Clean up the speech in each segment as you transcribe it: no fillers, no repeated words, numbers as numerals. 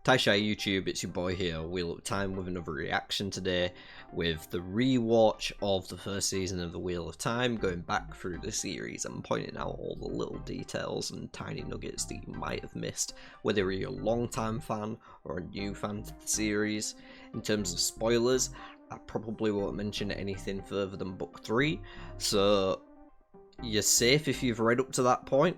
Tai'Shar YouTube, it's your boy here, Wheel of Time, with another reaction today with the rewatch of the first season of the Wheel of Time, going back through the series and pointing out all the little details and tiny nuggets that you might have missed, whether you're a long-time fan or a new fan to the series. In terms of spoilers, I probably won't mention anything further than book 3, so you're safe if you've read up to that point,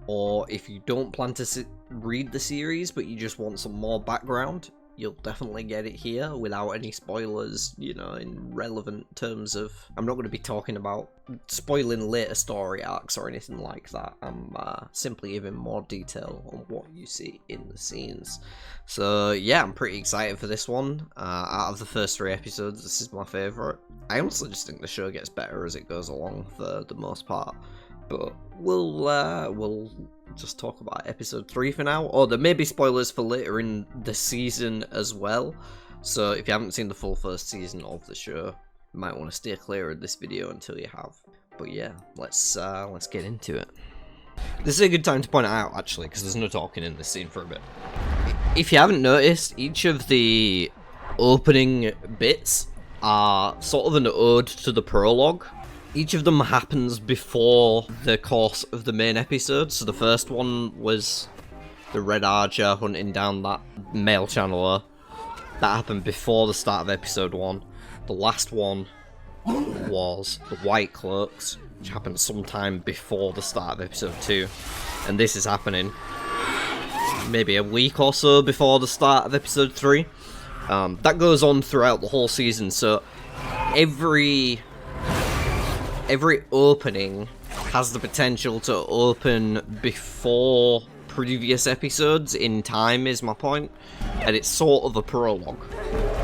or if you don't plan to read the series but you just want some more background, you'll definitely get it here without any spoilers, you know, in relevant terms of... I'm not going to be talking about spoiling later story arcs or anything like that. I'm simply giving more detail on what you see in the scenes. So yeah, I'm pretty excited for this one. Out of the first 3 episodes, this is my favourite. I honestly just think the show gets better as it goes along for the most part. But we'll just talk about episode 3 for now. Or there may be spoilers for later in the season as well. So if you haven't seen the full first season of the show, you might want to steer clear of this video until you have. But yeah, let's get into it. This is a good time to point it out, actually, because there's no talking in this scene for a bit. If you haven't noticed, each of the opening bits are sort of an ode to the prologue. Each of them happens before the course of the main episode. So the first one was the Red Archer hunting down that male channeler. That happened before the start of episode 1. The last one was the White Cloaks, which happened sometime before the start of episode 2. And this is happening maybe a week or so before the start of episode 3. That goes on throughout the whole season, so every opening has the potential to open before previous episodes in time, is my point. And it's sort of a prologue,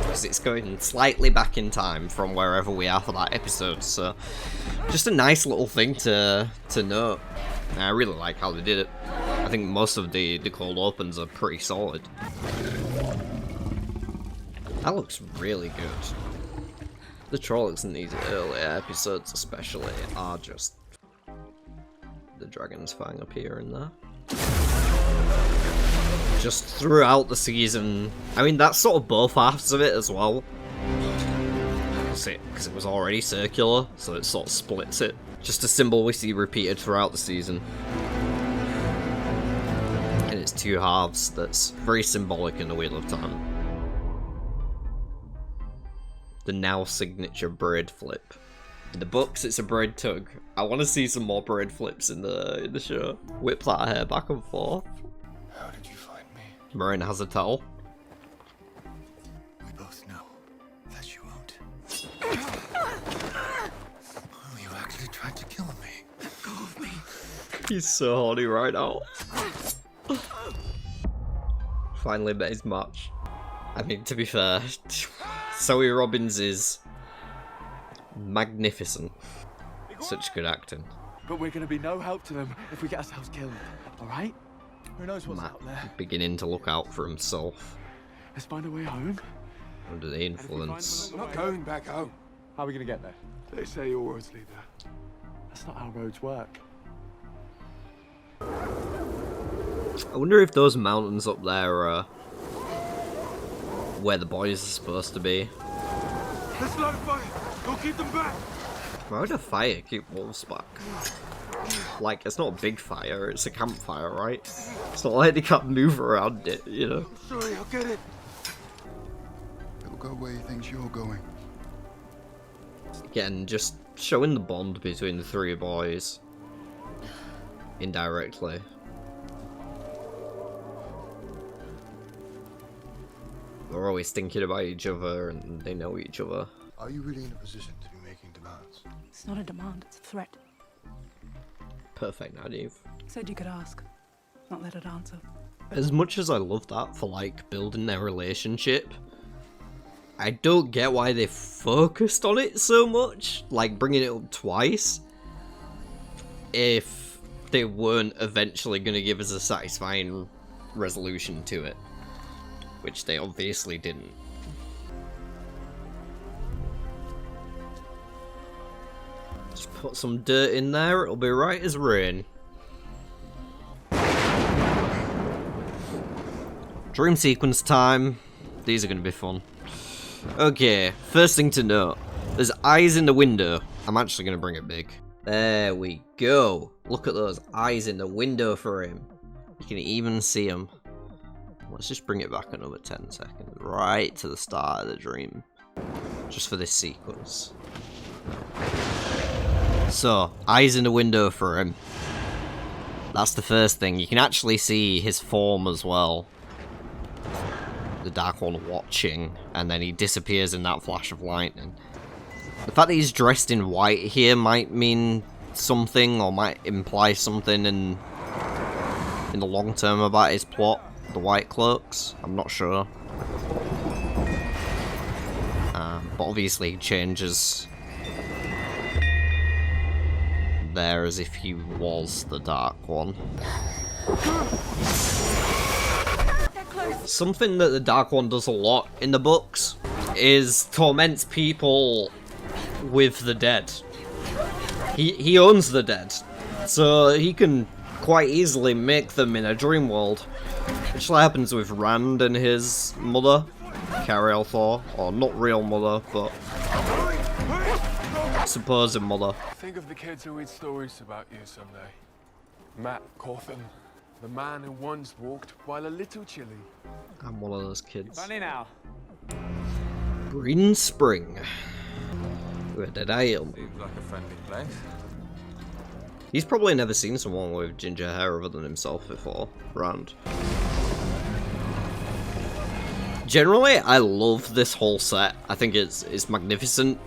because it's going slightly back in time from wherever we are for that episode. So just a nice little thing to note. I really like how they did it. I think most of the cold opens are pretty solid. That looks really good. The Trollocs in these earlier episodes especially are just... the dragon's fang up here and there. Just throughout the season. I mean, that's sort of both halves of it as well. Because it was already circular, so it sort of splits it. Just a symbol we see repeated throughout the season. And it's 2 halves that's very symbolic in the Wheel of Time. The now signature braid flip. In the books, it's a braid tug. I want to see some more braid flips in the show. Whip that hair back and forth. How did you find me? Marine has a towel. We both know that you won't. Oh, you actually tried to kill me. Let go of me. He's so horny right now. Finally met his match. I mean, to be fair, Zoe Robbins is magnificent. Such good acting. But we're going to be no help to them if we get ourselves killed, alright? Who knows what's out there? Beginning to look out for himself. Let's find a way home. Under the influence. We're not going back home. How are we going to get there? They say your roads lead there. That's not how roads work. I wonder if those mountains up there are where the boys are supposed to be. Let's light a fire. We'll keep them back. Why would a fire keep wolves back? Like, it's not a big fire, it's a campfire, right? It's not like they can't move around it, you know? Sorry, I'll get it. It'll go where he thinks you're going. Again, just showing the bond between the 3 boys. Indirectly. They're always thinking about each other and they know each other. Are you really in a position to be making demands? It's not a demand, it's a threat. Perfect, Nadiv. Said you could ask, not let it answer. As much as I love that for, like, building their relationship, I don't get why they focused on it so much, like bringing it up twice, if they weren't eventually going to give us a satisfying resolution to it. Which they obviously didn't. Just put some dirt in there, it'll be right as rain. Dream sequence time. These are going to be fun. Okay, first thing to note. There's eyes in the window. I'm actually going to bring it big. There we go. Look at those eyes in the window for him. You can even see them. Let's just bring it back another 10 seconds. Right to the start of the dream. Just for this sequence. So, eyes in the window for him. That's the first thing. You can actually see his form as well. The Dark One watching, and then he disappears in that flash of lightning. The fact that he's dressed in white here might mean something, or might imply something in the long term about his plot. The white cloaks. I'm not sure. But obviously he changes there as if he was the Dark One. Something that the Dark One does a lot in the books is torments people with the dead. He owns the dead, so he can quite easily make them in a dream world. Which happens with Rand and his mother, Cariel Thor, or not real mother, but supposed mother. Think of the kids who read stories about you someday. Matt Cawthon, the man who once walked while a little chilly. I'm one of those kids. Funny now. Green Spring. Where did I am? Seems like a friendly place. He's probably never seen someone with ginger hair other than himself before, Rand. Generally, I love this whole set. I think it's magnificent.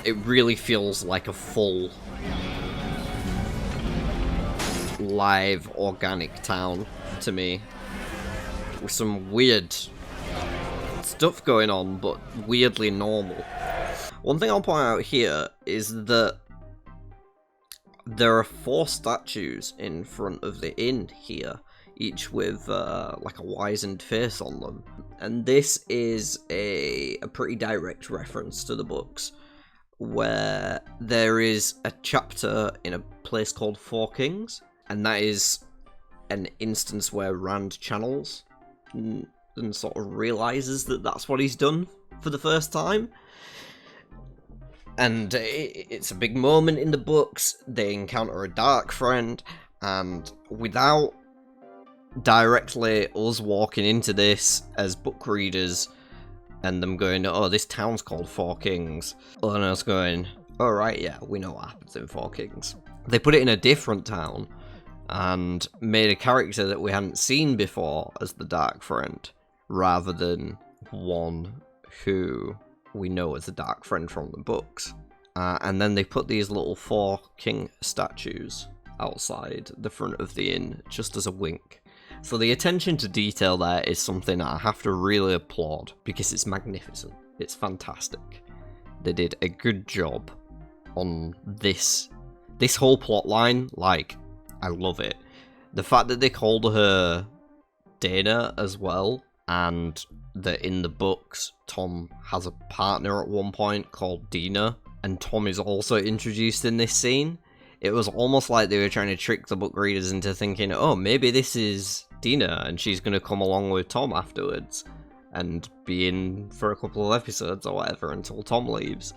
It really feels like a full live organic town to me, with some weird stuff going on, but weirdly normal. One thing I'll point out here is that there are 4 statues in front of the inn here, each with like a wizened face on them. And this is a pretty direct reference to the books, where there is a chapter in a place called Four Kings, and that is an instance where Rand channels and sort of realizes that that's what he's done for the first time. And it's a big moment in the books. They encounter a dark friend, and without directly us walking into this as book readers and them going, oh, this town's called Four Kings, and us going, oh right, yeah, we know what happens in Four Kings. They put it in a different town and made a character that we hadn't seen before as the Dark Friend, rather than one who we know as the Dark Friend from the books. And then they put these little 4 king statues outside the front of the inn, just as a wink. So the attention to detail there is something that I have to really applaud, because it's magnificent. It's fantastic. They did a good job on this whole plot line. Like, I love it. The fact that they called her Dana as well, and that in the books Tom has a partner at one point called Dina, and Tom is also introduced in this scene. It was almost like they were trying to trick the book readers into thinking, oh, maybe this is Dina and she's going to come along with Tom afterwards and be in for a couple of episodes or whatever until Tom leaves.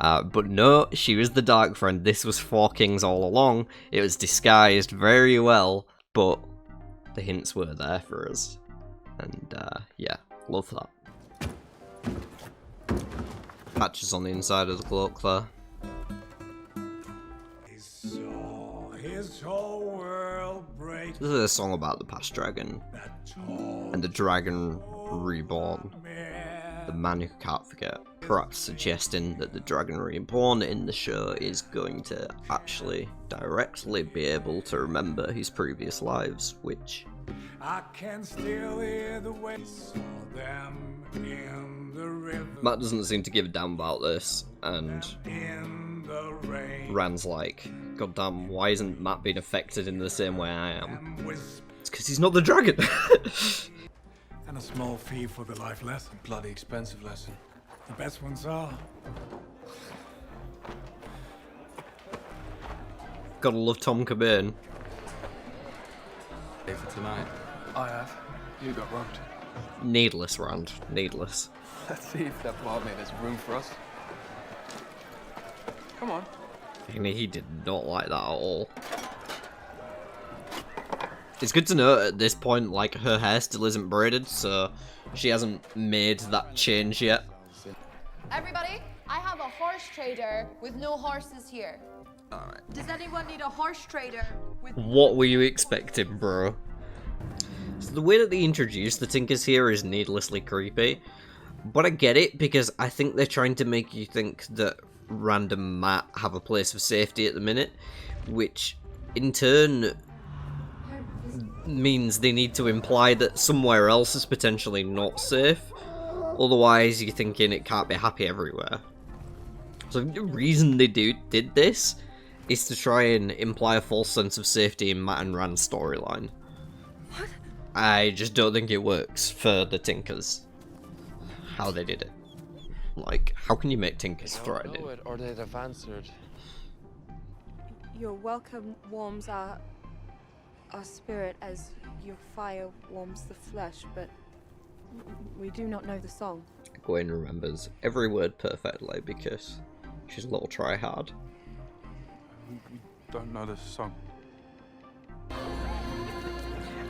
But no, she was the Dark Friend. This was Four Kings all along. It was disguised very well, but the hints were there for us. And yeah, love that. Patches on the inside of the cloak there. His whole world break. This is a song about the past dragon and the dragon reborn, the man who can't forget, perhaps suggesting that the dragon reborn in the show is going to actually directly be able to remember his previous lives, which I can still hear the way saw them in the river. Matt doesn't seem to give a damn about this, and In the rain. Rand's like, goddamn, why isn't Matt being affected in the same way I am? Whisper. It's because he's not the dragon. And a small fee for the life lesson. Bloody expensive lesson. The best ones are. Gotta love Tom Cobain. For tonight. I have. You got robbed. Needless, Rand. Needless. Let's see if that bar made there's room for us. Come on. I mean, he did not like that at all. It's good to know at this point, like, her hair still isn't braided, so she hasn't made that change yet. Everybody, I have a horse trader with no horses here. Alright. Does anyone need a horse trader with... What were you expecting, bro? So the way that they introduce the Tinkers here is needlessly creepy. But I get it, because I think they're trying to make you think that Rand and Matt have a place of safety at the minute, which in turn means they need to imply that somewhere else is potentially not safe. Otherwise, you're thinking it can't be happy everywhere. So the reason they did this is to try and imply a false sense of safety in Matt and Rand's storyline. What? I just don't think it works for the Tinkers. How they did it. Like, how can you make Tinkers threatening? Or they'd have answered. Your welcome warms our spirit as your fire warms the flesh, but we do not know the song. Gwen remembers every word perfectly because she's a little try-hard. We don't know the song.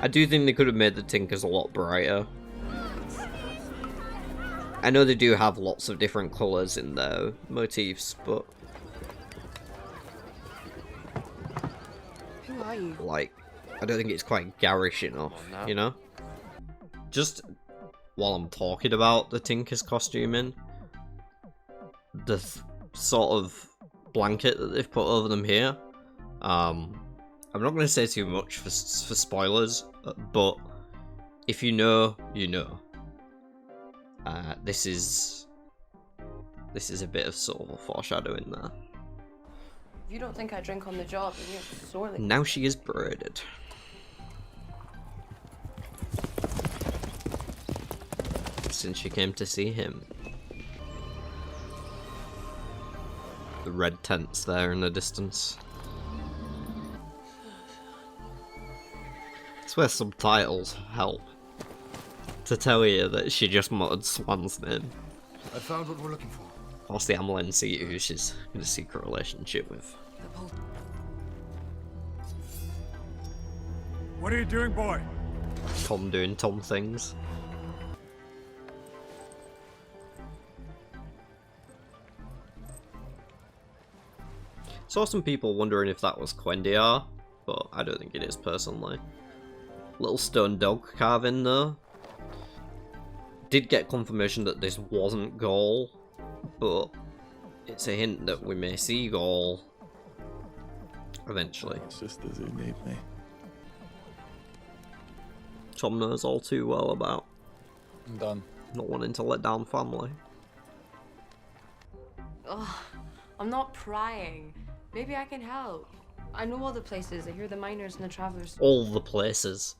I do think they could have made the Tinkers a lot brighter. I know they do have lots of different colours in their motifs, but... Who are you? like, I don't think it's quite garish enough, you know? Just while I'm talking about the Tinker's costuming, the sort of blanket that they've put over them here, I'm not going to say too much for spoilers, but if you know, you know. This is a bit of sort of a foreshadowing there. If you don't think I drink on the job, then you're sorely... Now she is braided. Since she came to see him. The red tents there in the distance. It's where subtitles help. To tell you that she just muttered Swan's name. I found what we're looking for. Whilst the Amelin see who she's in a secret relationship with. What are you doing, boy? Tom doing Tom things. Saw some people wondering if that was Quendiar, but I don't think it is personally. Little stone dog carving though. Did get confirmation that this wasn't Gaul, but it's a hint that we may see Gaul eventually. Sisters who need me. Tom knows all too well about I'm done. not wanting to let down family. Ugh, I'm not prying. Maybe I can help. I know all the places. I hear the miners and the travelers. All the places.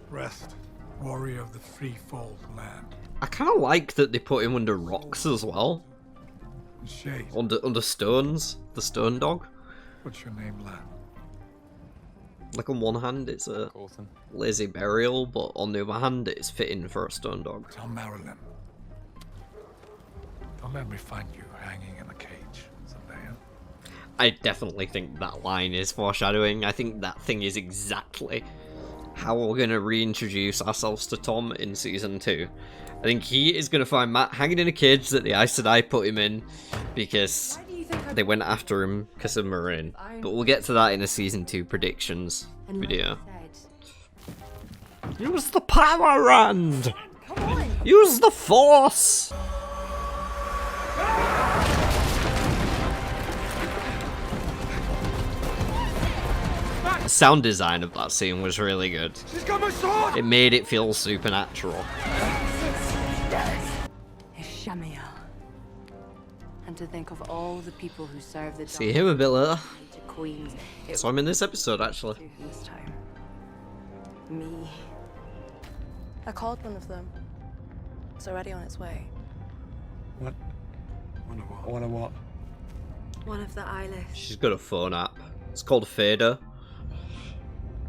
Rest, warrior of the threefold land. I kind of like that they put him under rocks as well. And shade. Under stones. The stone dog. What's your name, lad? Like on one hand it's a Colton. lazy burial, but on the other hand it's fitting for a stone dog. Tell Marilyn. Don't let me find you hanging in a cage someday, huh? I definitely think that line is foreshadowing. I think that thing is exactly how we're going to reintroduce ourselves to Tom in Season 2. I think he is going to find Matt hanging in a cage that the Aes Sedai put him in because they went after him because of Marine. But we'll get to that in a Season 2 predictions video. Use the power, Rand! Come on! Use the force! The sound design of that scene was really good. She's got my sword! It made it feel supernatural. Ishamia. And to think of all the people who serve the See him a bit later. to queens. It So I'm in this episode actually. was this time. Me. I called one of them. It's already on its way. What? One of what? One of the eyeless. She's got a phone app. It's called Fader.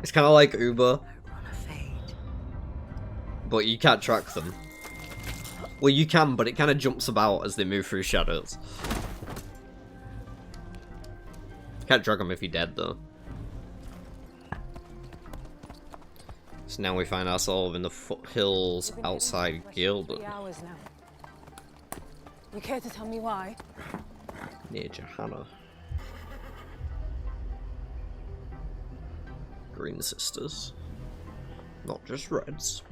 It's kind of like Uber, but you can't track them. Well, you can, but it kind of jumps about as they move through shadows. Can't track them if you're dead, though. So now we find ourselves in the foothills outside Gilbert. You care to tell me why? Near Johanna. Green sisters. Not just reds.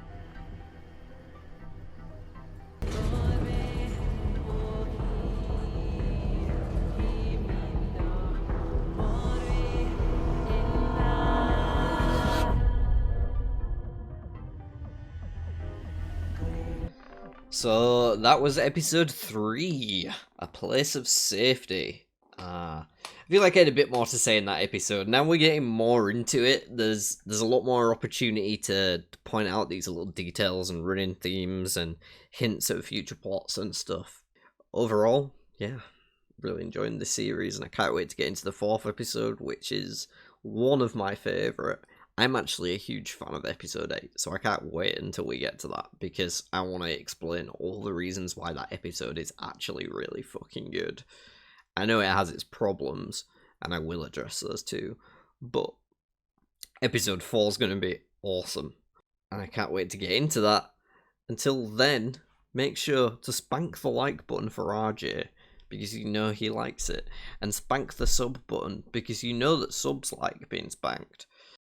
So that was episode 3, A Place of Safety. I feel like I had a bit more to say in that episode. Now we're getting more into it. There's a lot more opportunity to point out these little details and running themes and hints at future plots and stuff. Overall, yeah, really enjoying the series, and I can't wait to get into the 4th episode, which is one of my favourite. I'm actually a huge fan of episode 8, so I can't wait until we get to that, because I want to explain all the reasons why that episode is actually really fucking good. I know it has its problems, and I will address those too, but episode 4 is going to be awesome, and I can't wait to get into that. Until then, make sure to spank the like button for RJ, because you know he likes it, and spank the sub button, because you know that subs like being spanked.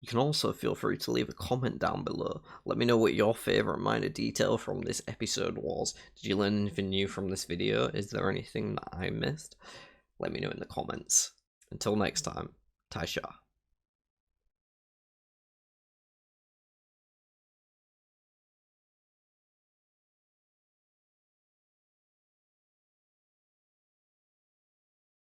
You can also feel free to leave a comment down below. Let me know what your favourite minor detail from this episode was. Did you learn anything new from this video? Is there anything that I missed? Let me know in the comments. Until next time, Tai'Shar.